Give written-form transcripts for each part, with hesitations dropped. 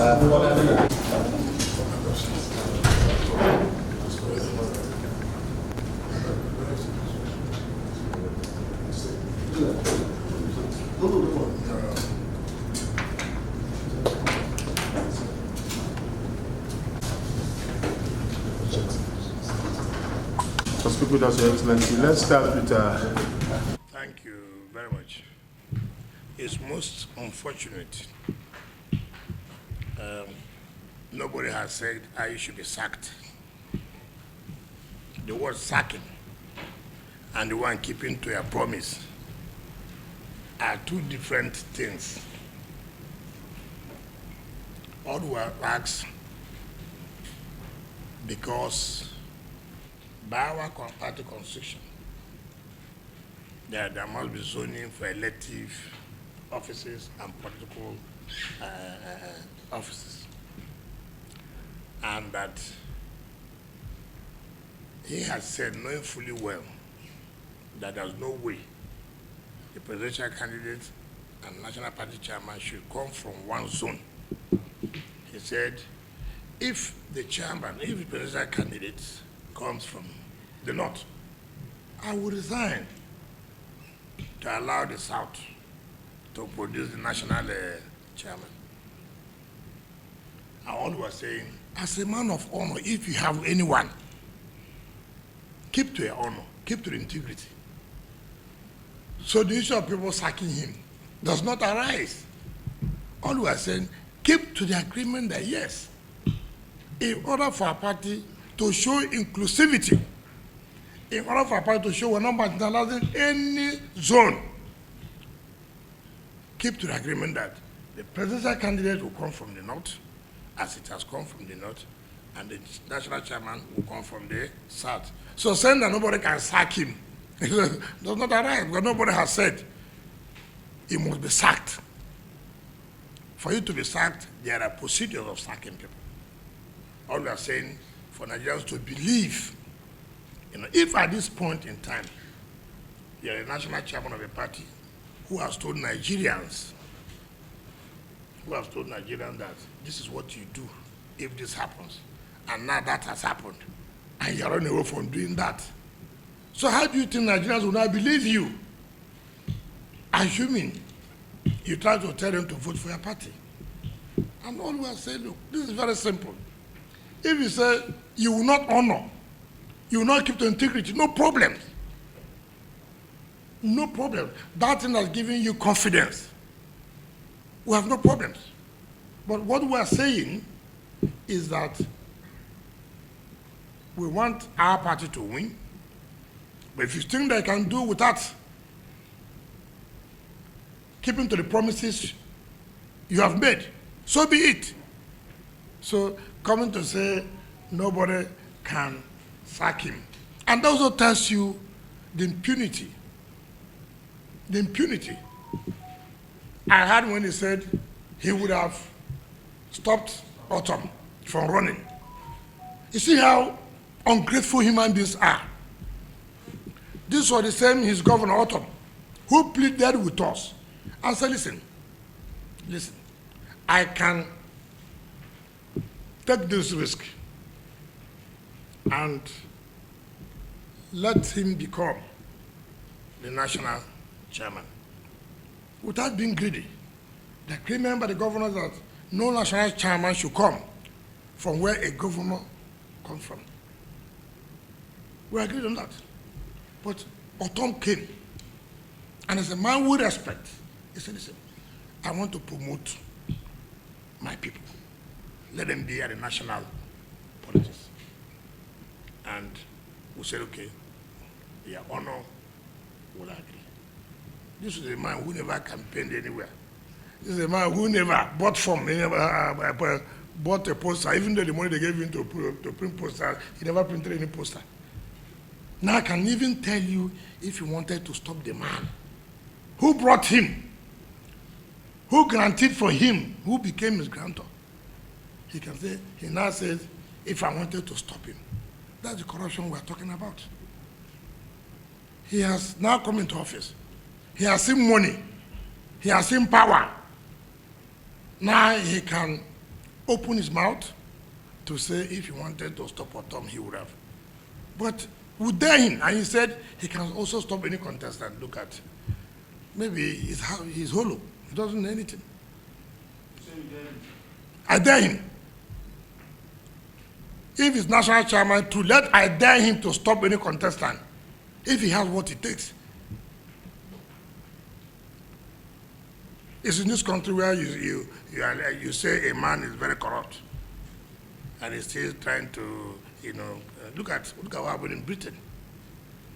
Speak with us, Your Excellency. Let's start with. Thank you very much. It's most unfortunate. Nobody has said Ayu should be sacked. The word sacking and the one keeping to a promise are two different things. All we ask, because by our party constitution, there must be zoning for elective offices and political offices. And that he has said, knowing fully well that there's no way the presidential candidate and national party chairman should come from one zone. He said, if the chairman, if the presidential candidate comes from the north, I will resign to allow the south to produce the national chairman. And all we are saying, as a man of honor, if you have anyone, keep to your honor, keep to the integrity. So the issue of people sacking him does not arise. All we are saying, keep to the agreement that yes, in order for our party to show inclusivity, in order for our party to show we're not marginalizing any zone, keep to the agreement that the presidential candidate will come from the north, as it has come from the north, and the national chairman will come from the south. So saying that nobody can sack him does not arise, because nobody has said he must be sacked. For you to be sacked, there are procedures of sacking people. All we are saying, for Nigerians to believe, if at this point in time, you are a national chairman of a party who has told Nigerians, that this is what you do if this happens, and now that has happened, and you are running away from doing that. So how do you think Nigerians will not believe you? Assuming you try to tell them to vote for your party. And all we are saying, look, this is very simple. If you say you will not honor, you will not keep the integrity, no problem. No problem. That thing has given you confidence. We have no problems. But what we are saying is that we want our party to win. But if you think they can do without keeping to the promises you have made, so be it. So coming to say nobody can sack him. And that also tells you the impunity. The impunity. I heard when he said he would have stopped Autumn from running. You see how ungrateful human beings are. This was the same his governor Autumn, who pleaded with us and said, listen, I can take this risk and let him become the national chairman without being greedy. The agreement by the governors that no national chairman should come from where a governor comes from. We agreed on that. But Autumn came, and as a man with respect, he said, listen, I want to promote my people. Let them be at the national politics. And we said, okay, their honor will agree. This is a man who never campaigned anywhere. This is a man who never bought from, he never bought a poster. Even though the money they gave him to print posters, he never printed any poster. Now I can even tell you if he wanted to stop the man who brought him, who granted for him, who became his grantor. He can say, he now says, if I wanted to stop him. That's the corruption we're talking about. He has now come into office. He has seen money. He has seen power. Now he can opened his mouth to say if he wanted to stop Otom, he would have. But we dare him, and he said he can also stop any contestant. Look at, maybe he's hollow. He doesn't know anything. I dare him. If he's national chairman, I dare him to stop any contestant if he has what it takes. It's in this country where you say a man is very corrupt, and he's still trying to, look at what happened in Britain.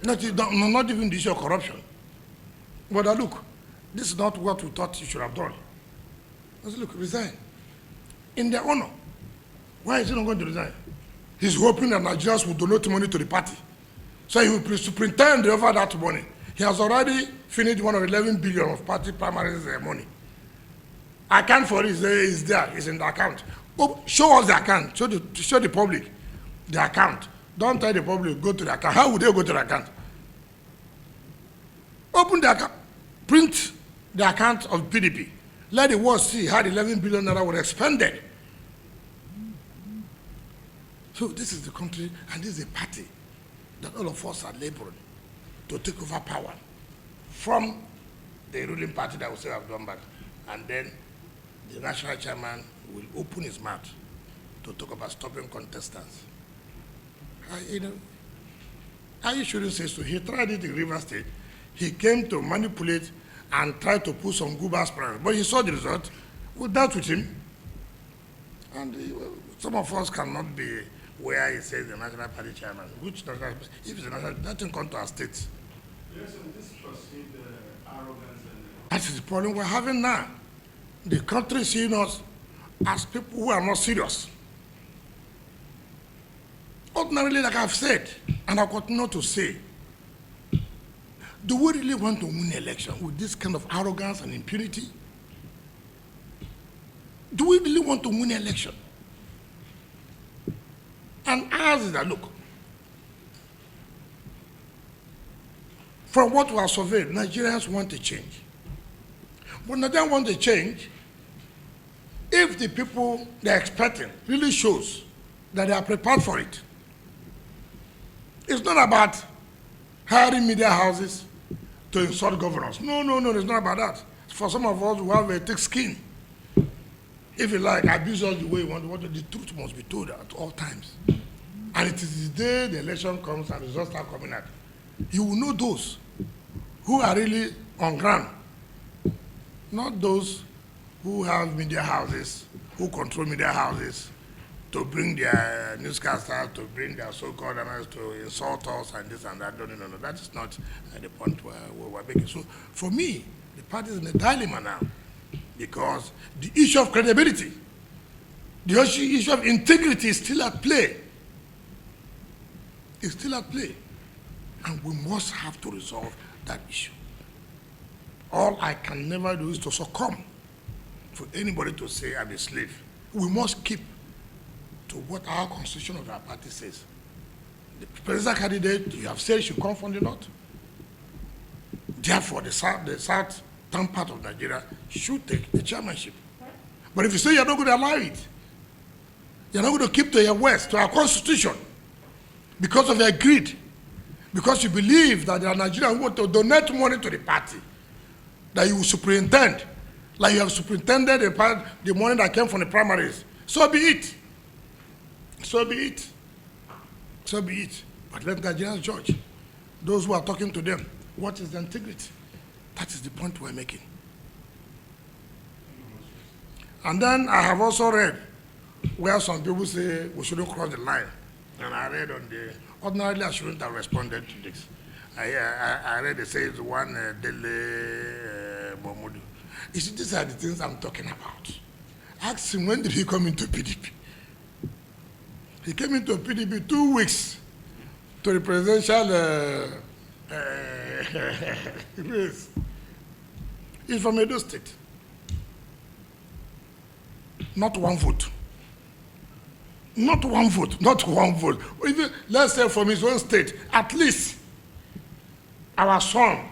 Not even the issue of corruption. But look, this is not what we thought you should have done. I said, look, resign. In their honor. Why is he not going to resign? He's hoping that Nigerians will donate money to the party. So he will superintend over that money. He has already finished one of 11 billion of party primaries money. Account for it is there, it's in the account. Show us the account, show the public the account. Don't tell the public, go to the account. How would they go to the account? Open the account, print the account of PDP. Let the world see how the 11 billion naira was expended. So this is the country, and this is a party that all of us are laboring to take over power from the ruling party that will say have done back. And then the national chairman will open his mouth to talk about stopping contestants. Ayu shouldn't say so. He tried it in River State. He came to manipulate and try to put some good aspirants. But he saw the result. We dealt with him. And some of us cannot be where he says the National Party chairman. Which national, if it's a national, that can come to our states. Yes, and this perceived arrogance and... That is the problem we're having now. The country is seeing us as people who are not serious. Ordinarily, like I've said, and I continue to say, do we really want to win an election with this kind of arrogance and impunity? Do we really want to win an election? And ours is that, look, from what we have surveyed, Nigerians want a change. But Nigerians want a change if the people they're expecting really shows that they are prepared for it. It's not about hiring media houses to insult governors. No, it's not about that. For some of us who have a thick skin, if you like, abuse us the way you want, the truth must be told at all times. And it is the day the election comes and results start coming out. You will know those who are really on ground, not those who have media houses, who control media houses, to bring their newscasters, to bring their so-called analysts to insult us and this and that. No. That is not the point where we're making. So for me, the party is in a dilemma now because the issue of credibility, the issue of integrity is still at play. It's still at play. And we must have to resolve that issue. All I can never do is to succumb for anybody to say I'm a slave. We must keep to what our constitution of our party says. The presidential candidate, you have said, should come from the north. Therefore, the southern part of Nigeria should take the chairmanship. But if you say you're not going to allow it, you're not going to keep to your west, to our constitution, because of your greed, because you believe that there are Nigerians who want to donate money to the party, that you will superintend, like you have superintended the money that came from the primaries. So be it. So be it. So be it. But let Nigerians judge. Those who are talking to them, what is the integrity? That is the point we're making. And then I have also read where some people say we shouldn't cross the line. And I read on the, ordinarily I shouldn't have responded to this. I read it says one Dele Momodu. You see, these are the things I'm talking about. Ask him, when did he come into PDP? He came into PDP 2 weeks to the presidential race. He's from Edo State. Not one vote. Not one vote. Not one vote. Even, let's say from his own state, at least our son.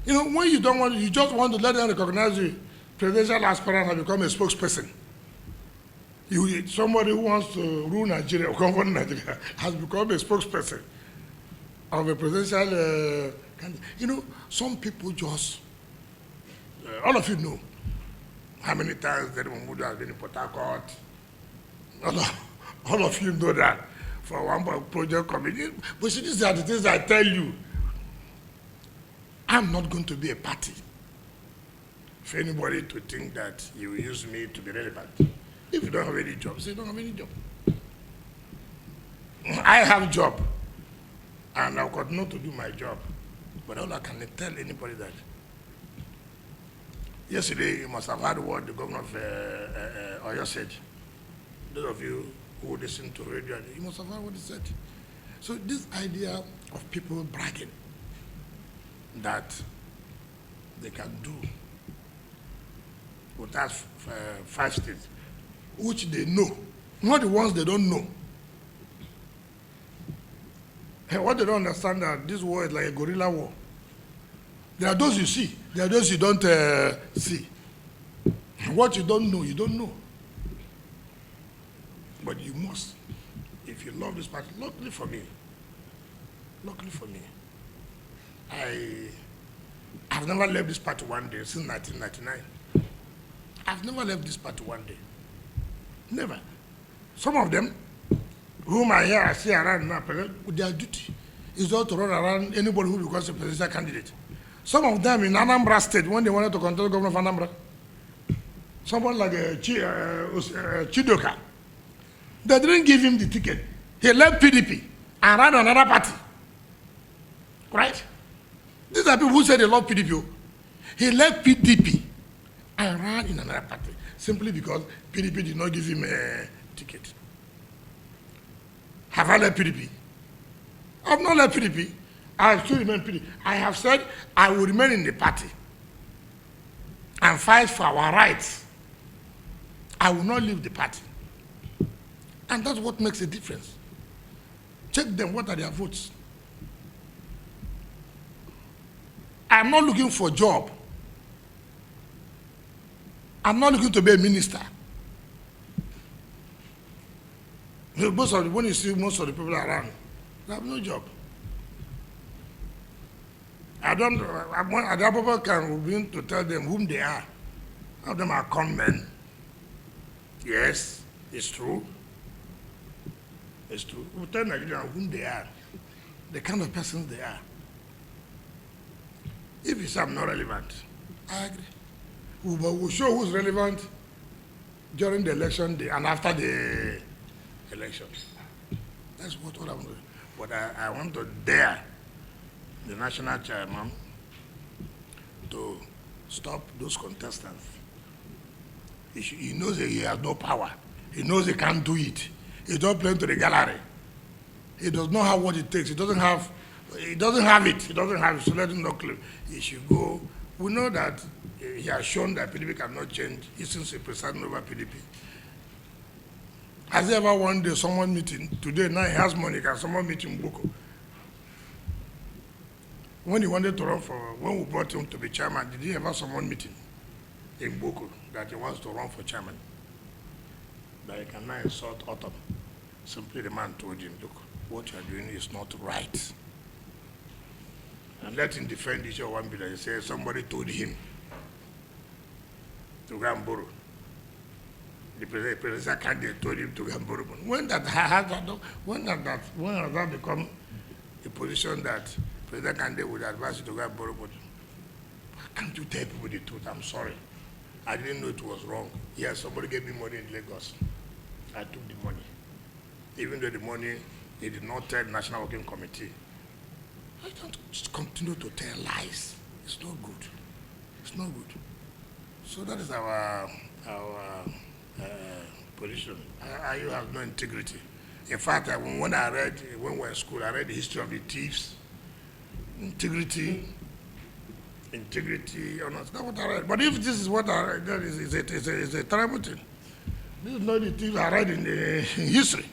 You know, when you don't want, you just want to let them recognize you presidential aspirant has become a spokesperson. Somebody who wants to rule Nigeria or govern Nigeria has become a spokesperson of a presidential candidate. You know, some people just, all of you know how many times the Mudu has been in Port Harcourt. All of you know that for one project committee. But see, these are the things I tell you. I'm not going to be a party for anybody to think that you use me to be relevant. If you don't have any job, say you don't have any job. I have a job, and I'll continue to do my job. But all I can tell anybody that yesterday you must have heard what the governor of Ayu said. Those of you who listen to radio, you must have heard what he said. So this idea of people bragging that they can do with us 5 states, which they know, not the ones they don't know. And what they don't understand that this war is like a guerrilla war. There are those you see, there are those you don't see. What you don't know, you don't know. But you must, if you love this party, luckily for me, I've never left this party one day since 1999. I've never left this party one day. Never. Some of them, whom I see around now, their duty is not to run around anybody who becomes a presidential candidate. Some of them in Anambra State, when they wanted to control the governor of Anambra, someone like Chidoka, they didn't give him the ticket. He left PDP and ran another party. Right? These are people who say they love PDP. He left PDP and ran in another party simply because PDP did not give him a ticket. Have I left PDP? I have not left PDP. I have still remained PDP. I have said I will remain in the party and fight for our rights. I will not leave the party. And that's what makes a difference. Check them, what are their votes? I'm not looking for a job. I'm not looking to be a minister. When you see most of the people around, they have no job. Other people can begin to tell them whom they are. Some of them are con men. Yes, it's true. It's true. We tell Nigerians whom they are, the kind of persons they are. If you say I'm not relevant, I agree. But we'll show who's relevant during the election day and after the election. That's what I'm doing. But I want to dare the national chairman to stop those contestants. He knows that he has no power. He knows he can't do it. He's not playing to the gallery. He does not have what it takes. He doesn't have it. So let him not claim. He should go. We know that he has shown that PDP cannot change. He seems to preside over PDP. Has he ever one day someone meeting? Today, now he has money. Can someone meet him in Boko? When he wanted to run for, when we brought him to be chairman, did he ever someone meeting in Boko that he wants to run for chairman? That he can now insult Autumn. Simply the man told him, look, what you are doing is not right. And let him defend each of 1 billion. He said somebody told him to go and borrow. The presidential candidate told him to go and borrow. When has that become a position that president candidate would advise you to go and borrow? Why can't you tell people the truth? I'm sorry. I didn't know it was wrong. Yes, somebody gave me money in Lagos. I took the money. Even though the money, he did not tell the National Working Committee. I don't just continue to tell lies. It's not good. It's not good. So that is our position. Ayu has no integrity. In fact, when we were in school, I read the history of the thieves. Integrity, that's not what I read. But if this is what I read, that is a terrible thing. This is not the thieves I read in history.